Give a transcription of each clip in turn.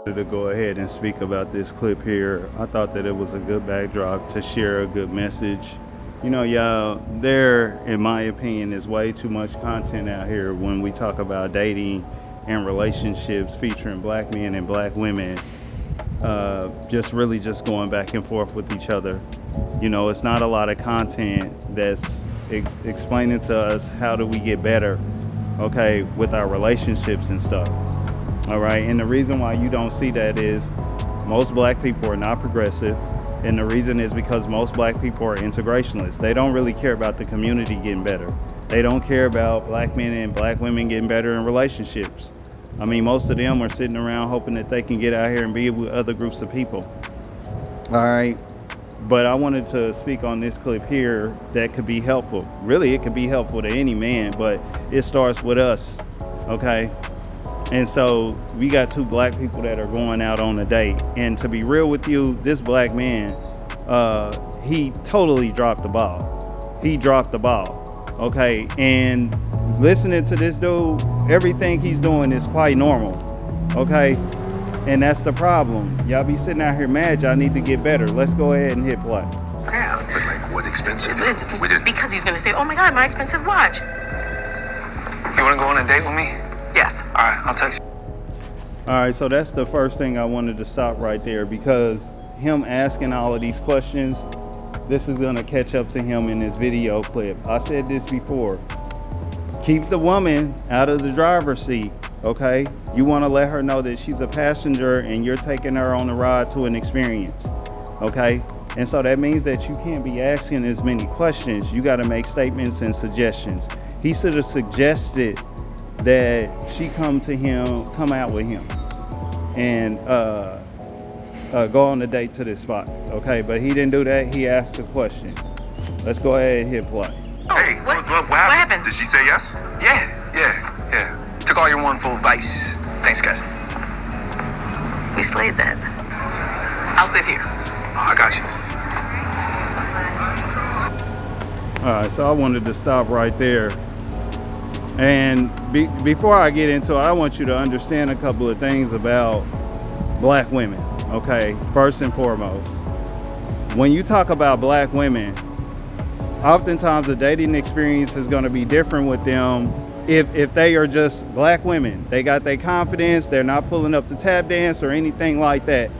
To go ahead and speak about this clip here. I thought that it was a good backdrop to share a good message. You know, y'all, there, in my opinion, is way too much content out here when we talk about dating and relationships featuring black men and black women, just really just going back and forth with each other. You know, it's not a lot of content that's explaining to us how do we get better, okay, with our relationships and stuff. All right. And the reason why you don't see that is most black people are not progressive. And the reason is because most black people are integrationalists. They don't really care about the community getting better. They don't care about black men and black women getting better in relationships. I mean, most of them are sitting around hoping that they can get out here and be with other groups of people. All right. But I wanted to speak on this clip here that could be helpful. Really, it could be helpful to any man, but it starts with us. Okay. And so we got two black people that are going out on a date. And to be real with you, this black man, he totally dropped the ball. He dropped the ball. Okay. And listening to this dude, everything he's doing is quite normal. Okay. And that's the problem. Y'all be sitting out here mad. Y'all need to get better. Let's go ahead and hit play. Yeah. But like, what expensive? We did because he's gonna say, "Oh my God, my expensive watch." You want to go on a date with me? Yes. All right, I'll text you. All right, so that's the first thing I wanted to stop right there, because him asking all of these questions, this is going to catch up to him in this video clip. I said this before. Keep the woman out of the driver's seat, okay? You want to let her know that she's a passenger and you're taking her on a ride to an experience, okay? And so that means that you can't be asking as many questions. You got to make statements and suggestions. He should have suggested that she come out with him and go on a date to this spot, okay? But he didn't do that. He asked a question. Let's go ahead and hit play. Oh, Hey, what happened? happened? Did she say yes? Yeah. Took all your wonderful advice. Thanks, guys. We slayed that. I'll sit here. Oh, I got you. All right, so I wanted to stop right there. And before I get into it, I want you to understand a couple of things about black women, okay? First and foremost, when you talk about black women, oftentimes the dating experience is going to be different with them if they are just black women. They got their confidence, they're not pulling up the tap dance or anything like that.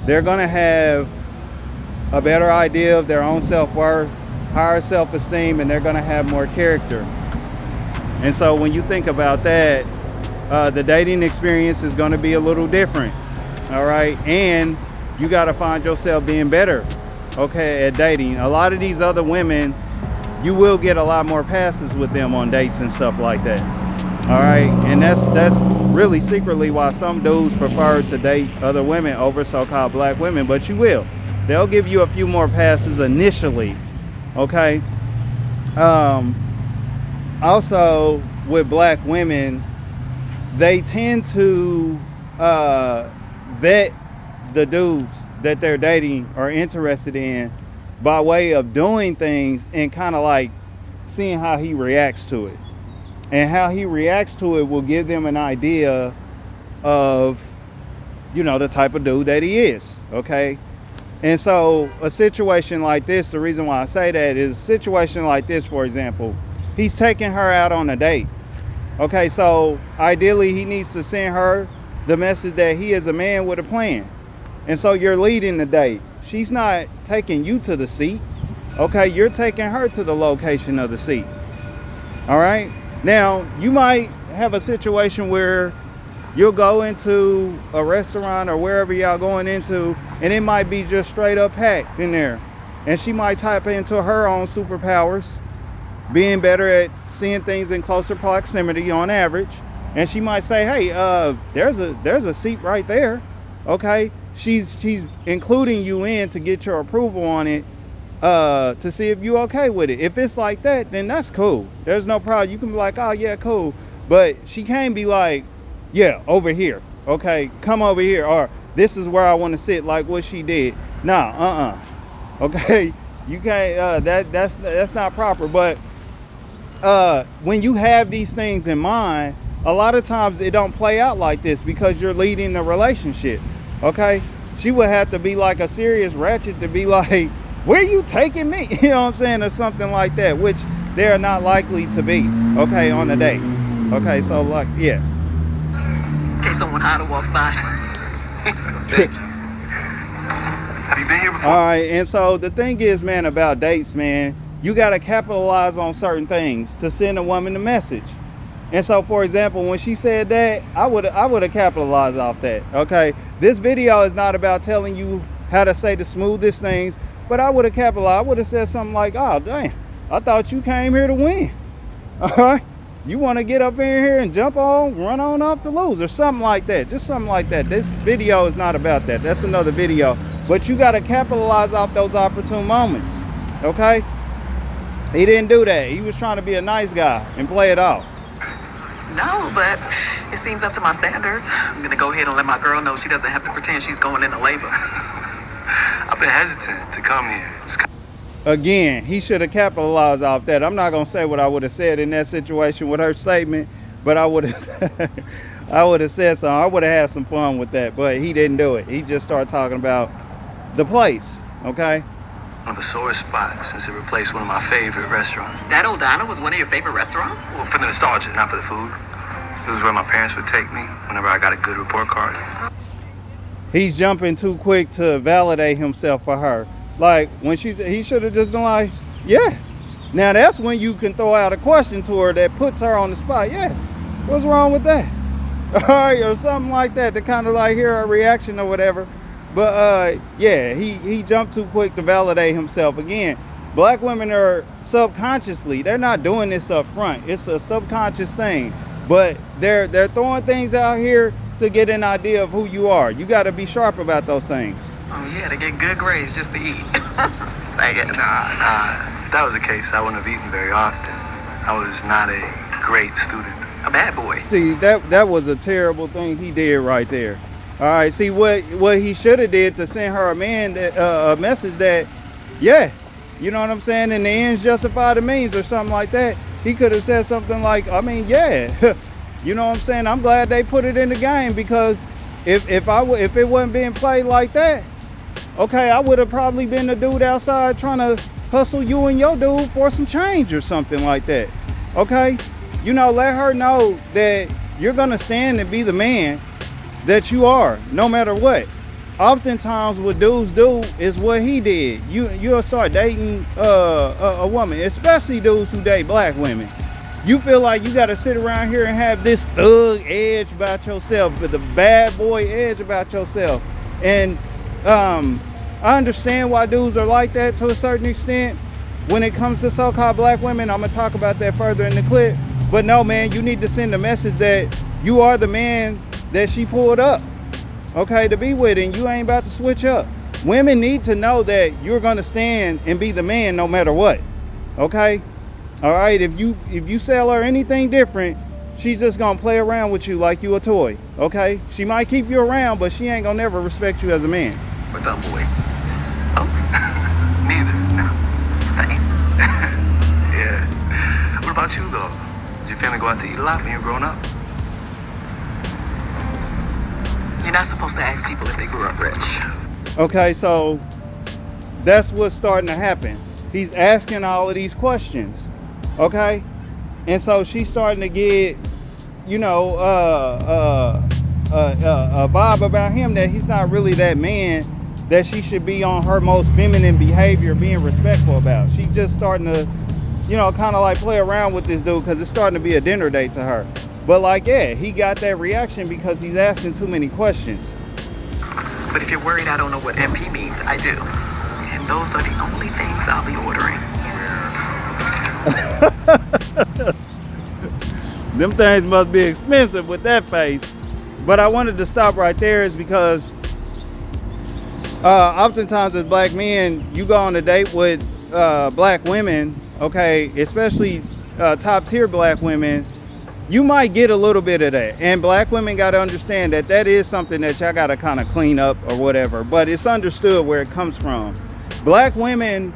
They're going to have a better idea of their own self-worth, higher self-esteem, and they're going to have more character. And so when you think about that, the dating experience is going to be a little different, all right? And you got to find yourself being better, okay, at dating. A lot of these other women, you will get a lot more passes with them on dates and stuff like that, all right? And that's really secretly why some dudes prefer to date other women over so-called black women, but you will. They'll give you a few more passes initially, okay? Also, with black women, they tend to vet the dudes that they're dating or interested in by way of doing things and kind of like seeing how he reacts to it. And how he reacts to it will give them an idea of, you know, the type of dude that he is, okay? And so a situation like this, the reason why I say that is a situation like this, for example, he's taking her out on a date. Okay, so ideally he needs to send her the message that he is a man with a plan. And so you're leading the date. She's not taking you to the seat. Okay, you're taking her to the location of the seat. All right. Now, you might have a situation where you'll go into a restaurant or wherever y'all going into, and it might be just straight up packed in there. And she might type into her own superpowers, being better at seeing things in closer proximity on average. And she might say, hey, there's a seat right there. Okay. She's including you in to get your approval on it, to see if you okay with it. If it's like that, then that's cool. There's no problem. You can be like, oh yeah, cool. But she can't be like, yeah, over here. Okay, come over here. Or this is where I want to sit, like what she did. Nah, okay, you can't. That's not proper. But when you have these things in mind, a lot of times it don't play out like this because you're leading the relationship. Okay, she would have to be like a serious ratchet to be like, where you taking me? You know what I'm saying? Or something like that, which they're not likely to be, okay, on a date. Okay, so like, yeah. In case someone hotter walks by. Thank you. Have you been here before? All right, and so the thing is, man, about dates, man, you got to capitalize on certain things to send a woman a message. And so, for example, when she said that, I would have capitalized off that. Okay, this video is not about telling you how to say the smoothest things, but I would have capitalized. I would have said something like, "Oh, damn, I thought you came here to win. All right, you want to get up in here and jump on, run on off to lose," or something like that. Just something like that. This video is not about that. That's another video. But you got to capitalize off those opportune moments. Okay. He didn't do that. He was trying to be a nice guy and play it off. No, but it seems up to my standards. I'm gonna go ahead and let my girl know she doesn't have to pretend she's going into labor. I've been hesitant to come here. Again, he should have capitalized off that. I'm not gonna say what I would have said in that situation with her statement, but I would have I would have said something. I would have had some fun with that, but he didn't do it. He just started talking about the place. Okay. One of a sore spot since it replaced one of my favorite restaurants. That old diner was one of your favorite restaurants? Well, for the nostalgia, not for the food. It was where my parents would take me whenever I got a good report card. He's jumping too quick to validate himself for her. Like when he should have just been like, yeah. Now that's when you can throw out a question to her that puts her on the spot. Yeah, what's wrong with that? All right, or something like that to kind of like hear her reaction or whatever. But yeah, he jumped too quick to validate himself. Again, black women are subconsciously, they're not doing this up front. It's a subconscious thing. But they're throwing things out here to get an idea of who you are. You got to be sharp about those things. Oh yeah, to get good grades just to eat. Say it. Nah. If that was the case, I wouldn't have eaten very often. I was not a great student. A bad boy. See, that was a terrible thing he did right there. All right, see what he should have did to send her a message that, yeah, you know what I'm saying, and the ends justify the means or something like that. He could have said something like, I mean, yeah, you know what I'm saying, I'm glad they put it in the game, because if it wasn't being played like that, okay, I would have probably been the dude outside trying to hustle you and your dude for some change or something like that. Okay, you know, let her know that you're gonna stand and be the man that you are, no matter what. Oftentimes what dudes do is what he did. You'll start dating a woman, especially dudes who date black women. You feel like you got to sit around here and have this thug edge about yourself, but the bad boy edge about yourself. And I understand why dudes are like that to a certain extent. When it comes to so-called black women, I'm gonna talk about that further in the clip. But no, man, you need to send a message that you are the man that she pulled up, okay, to be with, and you ain't about to switch up. Women need to know that you're gonna stand and be the man no matter what. Okay, all right. If you sell her anything different, she's just gonna play around with you like you a toy. Okay, she might keep you around, but she ain't gonna never respect you as a man. What's up, boy? Oh, Neither. no. Thanks. Yeah. What about you, though? Did your family go out to eat a lot when you were growing up? You're not supposed to ask people if they grew up rich. Okay, so that's what's starting to happen. He's asking all of these questions, okay? And so she's starting to get, you know, a vibe about him that he's not really that man that she should be on her most feminine behavior, being respectful about. She's just starting to, you know, kind of like play around with this dude because it's starting to be a dinner date to her. But like, yeah, he got that reaction because he's asking too many questions. But if you're worried I don't know what MP means, I do. And those are the only things I'll be ordering. Them things must be expensive with that face. But I wanted to stop right there is because oftentimes as black men, you go on a date with black women, okay, especially top tier black women, you might get a little bit of that. And black women got to understand that that is something that y'all got to kind of clean up or whatever. But it's understood where it comes from. Black women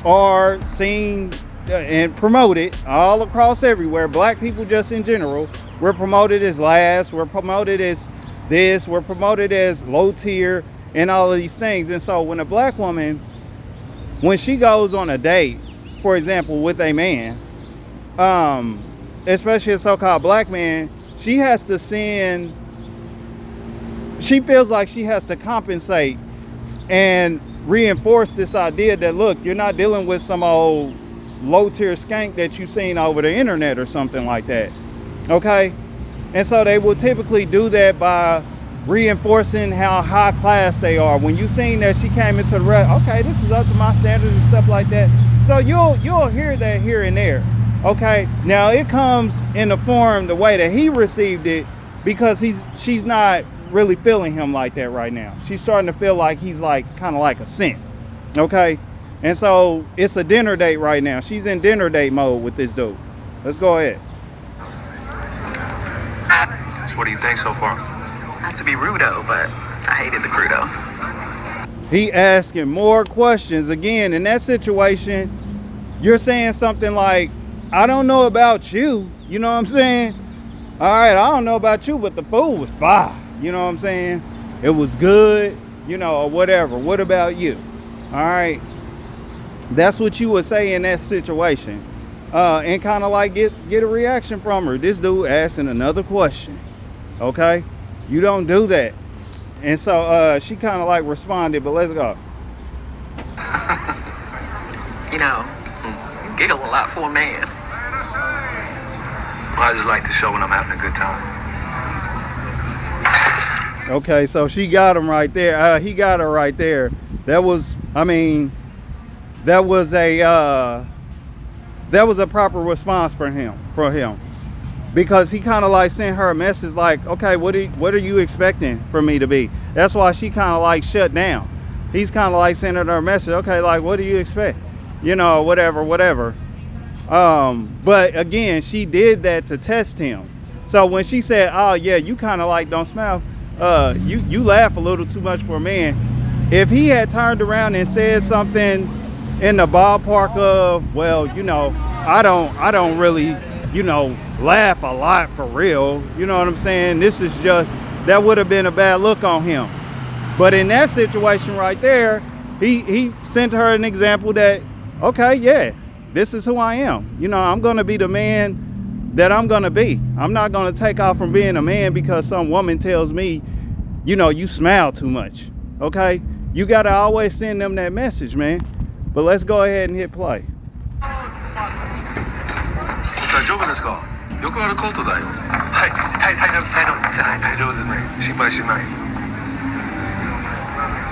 are seen and promoted all across everywhere. Black people just in general, we're promoted as last, we're promoted as this, we're promoted as low tier and all of these things. And so when a black woman, when she goes on a date, for example, with a man, especially a so-called black man, she feels like she has to compensate and reinforce this idea that, look, you're not dealing with some old low-tier skank that you've seen over the internet or something like that, okay? And so they will typically do that by reinforcing how high class they are. When you seen that she came into the restaurant, okay, this is up to my standards and stuff like that. So you'll hear that here and there, okay? Now it comes in the form the way that he received it, because she's not really feeling him like that right now. She's starting to feel like he's like kind of like a simp, okay? And so it's a dinner date right now. She's in dinner date mode with this dude. Let's go ahead. So what do you think so far? Not to be rude though, but I hated the crew though. He asking more questions. Again, in that situation, you're saying something like, I don't know about you. You know what I'm saying? All right, I don't know about you, but the food was fire. You know what I'm saying? It was good, you know, or whatever. What about you? All right. That's what you would say in that situation. And kind of like get a reaction from her. This dude asking another question. Okay? You don't do that. And so she kind of like responded, but let's go. You know, you giggle a lot for a man. Well, I just like to show when I'm having a good time. Okay, so she got him right there. He got her right there. That was a proper response for him, because he kind of like sent her a message like, okay, what are you expecting from me to be? That's why she kind of like shut down. He's kind of like sending her a message, okay, like, what do you expect? You know, whatever. But again, she did that to test him. So when she said, oh yeah, you kind of like don't smile, you laugh a little too much for a man. If he had turned around and said something in the ballpark of, well, you know, I don't really, you know, laugh a lot for real, you know what I'm saying? This is just, that would have been a bad look on him. But in that situation right there, he sent her an example that, okay, yeah, this is who I am. You know, I'm gonna be the man that I'm gonna be. I'm not gonna take off from being a man because some woman tells me, you know, you smile too much. Okay? You gotta always send them that message, man. But let's go ahead and hit play. 大丈夫ですか？よくあることだよ。はい、大丈夫ですね。心配しない。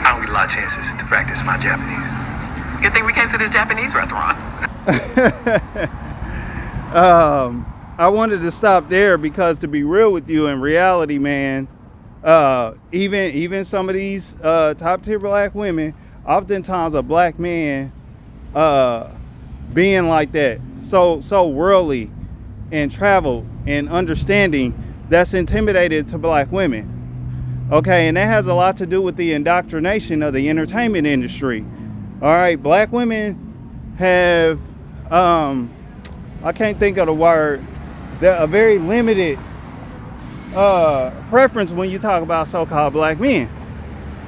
I don't get a lot of chances to practice my Japanese. Good thing we came to this Japanese restaurant. I wanted to stop there because, to be real with you, in reality, man, even some of these top tier black women, oftentimes a black man being like that, so worldly and traveled and understanding, that's intimidated to black women. Okay, and that has a lot to do with the indoctrination of the entertainment industry. All right, black women have I can't think of the word, a very limited preference when you talk about so-called black men.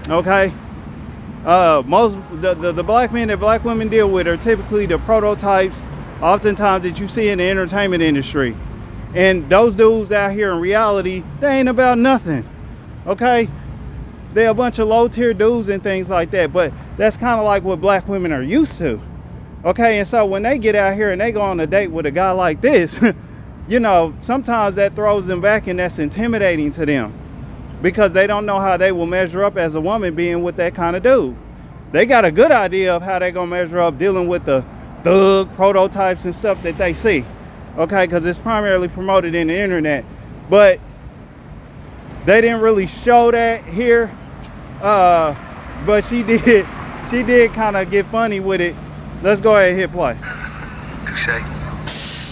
Okay, most the black men that black women deal with are typically the prototypes, oftentimes, that you see in the entertainment industry. And those dudes out here in reality, they ain't about nothing. Okay, they're a bunch of low-tier dudes and things like that. But that's kind of like what black women are used to. Okay, and so when they get out here and they go on a date with a guy like this, you know, sometimes that throws them back, and that's intimidating to them because they don't know how they will measure up as a woman being with that kind of dude. They got a good idea of how they're gonna measure up dealing with the thug prototypes and stuff that they see. Okay, because it's primarily promoted in the internet, but they didn't really show that here. But she did kind of get funny with it. Let's go ahead and hit play. Touche.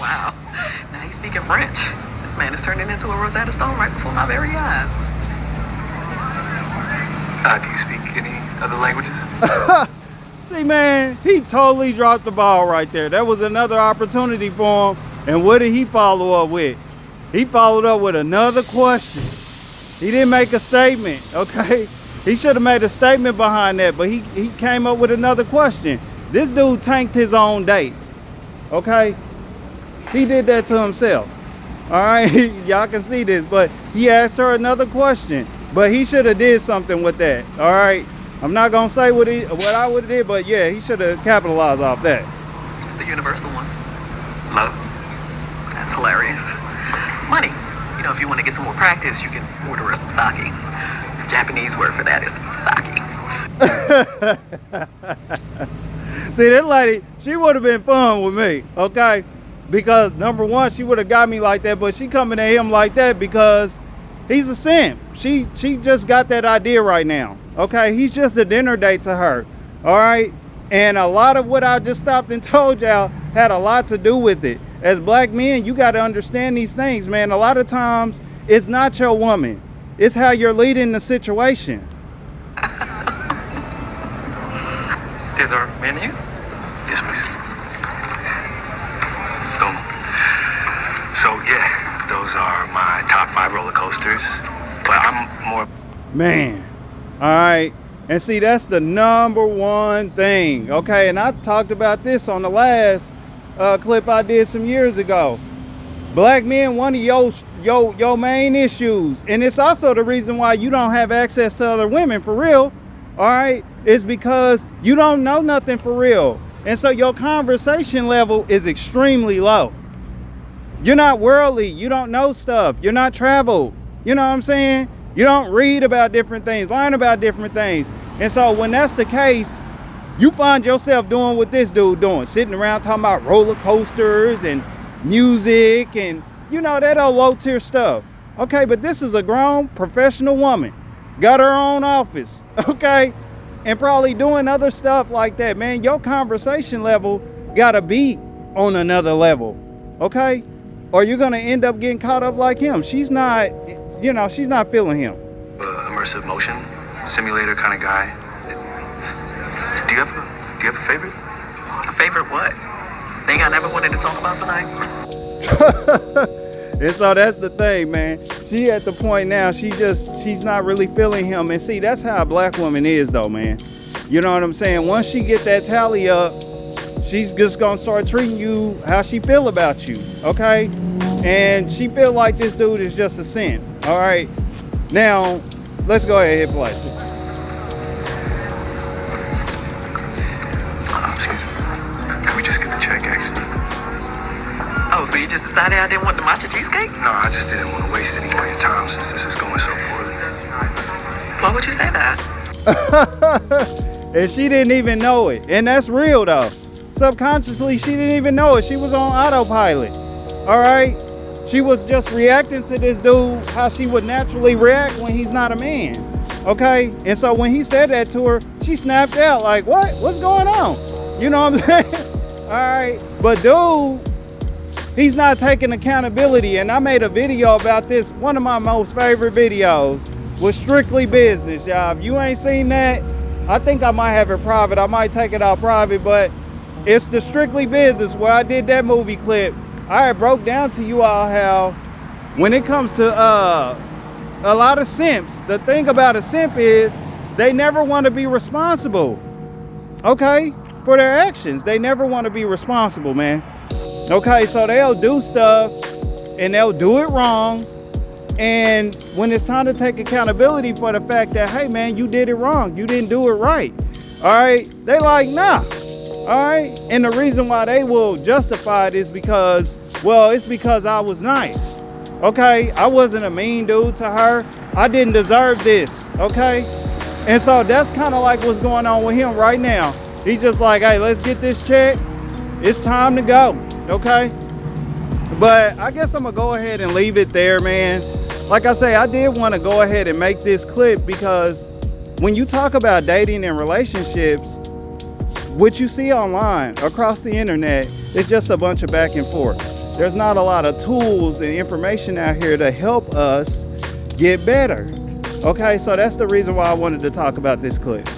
Wow. Now he's speaking French. This man is turning into a Rosetta Stone right before my very eyes. Do you speak any other languages? See, man, he totally dropped the ball right there. That was another opportunity for him. And what did he follow up with? He followed up with another question. He didn't make a statement, okay? He should have made a statement behind that, but he came up with another question. This dude tanked his own date, okay? He did that to himself, all right? Y'all can see this, but he asked her another question, but he should have did something with that, all right? I'm not gonna say what I would have did, but yeah, he should have capitalized off that. Just the universal one. Love. That's hilarious. Money. You know, if you want to get some more practice, you can order us some sake. The Japanese word for that is sake. See, that lady, she would have been fun with me, okay? Because number one, she would have got me like that, but she coming at him like that because he's a simp. She just got that idea right now, okay? He's just a dinner date to her, all right? And a lot of what I just stopped and told y'all had a lot to do with it. As black men, you got to understand these things, man. A lot of times, it's not your woman. It's how you're leading the situation. There's our menu? Yes, please. Domo. So, yeah, those are my top 5 roller coasters. But I'm more... Man, all right. And see, that's the number one thing, okay? And I talked about this on the last clip I did some years ago. Black men, one of your main issues, and it's also the reason why you don't have access to other women for real, all right, is because you don't know nothing for real. And so your conversation level is extremely low. You're not worldly. You don't know stuff. You're not traveled. You know what I'm saying? You don't read about different things, learn about different things. And so when that's the case, you find yourself doing what this dude doing, sitting around talking about roller coasters and music and, you know, that old low tier stuff. Okay, but this is a grown professional woman, got her own office, okay, and probably doing other stuff like that, man. Your conversation level gotta be on another level, okay? Or you're gonna end up getting caught up like him. She's not, you know, she's not feeling him. immersive motion simulator kind of guy. Do you have a favorite? A favorite what? Thing I never wanted to talk about tonight? And so that's the thing, man. She at the point now, she's not really feeling him. And see, that's how a black woman is though, man. You know what I'm saying? Once she get that tally up, she's just gonna start treating you how she feel about you, okay? And she feel like this dude is just a simp, all right? Now, let's go ahead and hit play. Excuse me. Can we just get the check, actually? Oh, so you just decided I didn't want the matcha cheesecake? No, I just didn't want to waste any more of your time since this is going so poorly. Why would you say that? And she didn't even know it. And that's real though. Subconsciously, she didn't even know it. She was on autopilot. All right? She was just reacting to this dude how she would naturally react when he's not a man. Okay? And so when he said that to her, she snapped out like, what? What's going on? You know what I'm saying? All right? But dude, he's not taking accountability. And I made a video about this. One of my most favorite videos was Strictly Business, y'all. If you ain't seen that, I think I might have it private. I might take it out private, but it's the Strictly Business where I did that movie clip. I broke down to you all how when it comes to a lot of simps, the thing about a simp is they never want to be responsible, okay, for their actions. They never want to be responsible, man. Okay, so they'll do stuff and they'll do it wrong. And when it's time to take accountability for the fact that, hey man, you did it wrong, you didn't do it right, all right, they like, nah. All right, and the reason why they will justify it is because, well, it's because I was nice, okay? I wasn't a mean dude to her. I didn't deserve this, okay? And so that's kind of like what's going on with him right now. He's just like, hey, let's get this check. It's time to go, okay? But I guess I'm gonna go ahead and leave it there, man. Like I say, I did want to go ahead and make this clip because when you talk about dating and relationships, what you see online across the internet is just a bunch of back and forth. There's not a lot of tools and information out here to help us get better. Okay, so that's the reason why I wanted to talk about this clip.